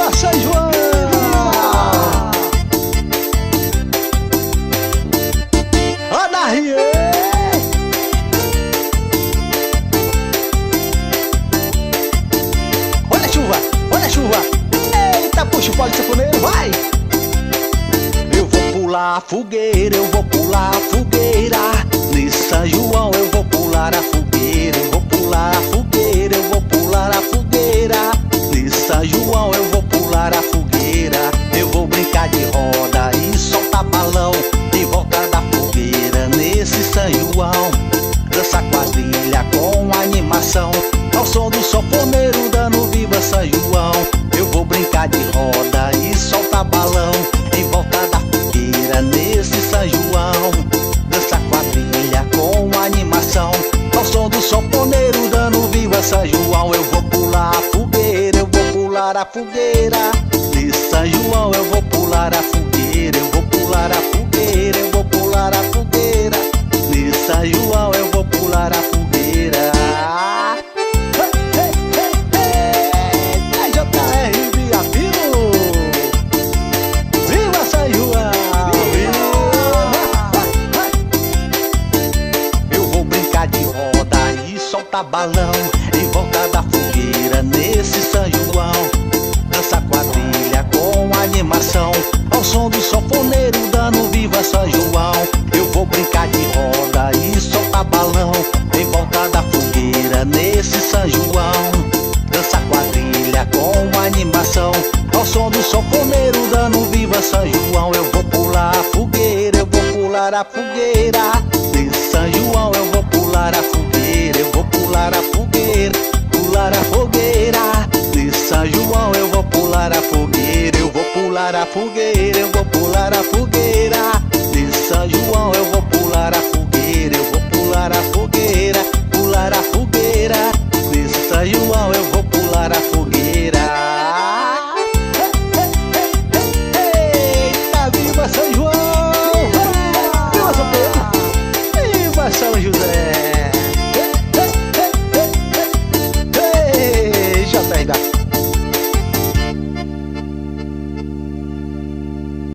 Viva São João! Ana Rie! Olha a chuva, olha a chuva! Eita, puxa o pau de sanfoneiro, vai! Eu vou pular a fogueira, eu vou pular a fogueira. Nesse São João eu vou pular a fogueira, eu vou pular a fogueira, eu vou pular a fogueira. Nesse São João eu vou pular a fogueira. Eu vou brincar de roda e soltar balão em volta da fogueira. Nesse São João, dança quadrilha com animação, ao som do sanfoneiro dando viva São João. Eu vou brincar de roda e soltar balão em volta da fogueira. Nesse São João, dança quadrilha com animação, ao som do sanfoneiro dando viva São João. Eu vou pular a fogueira, eu vou pular a fogueira. Nesse São João eu vou pular a fogueira, eu vou pular a fogueira, eu vou pular a fogueira. Nesse São João eu vou pular a fogueira. JR Via Pino, viva São João! Eu vou brincar de roda e soltar balão em volta da fogueira. Nesse São João, dança quadrilha com animação, ao som do sanfoneiro dando viva São João. Eu vou brincar de roda e soltar balão em volta da fogueira. Nesse São João, dança quadrilha com animação, ao som do sanfoneiro dando viva São João. Eu vou pular a fogueira, eu vou pular a fogueira. Nesse São João eu vou pular a fogueira, eu vou pular a fogueira, pular a fogueira. Nesse São João eu vou pular a fogueira, eu vou pular a fogueira.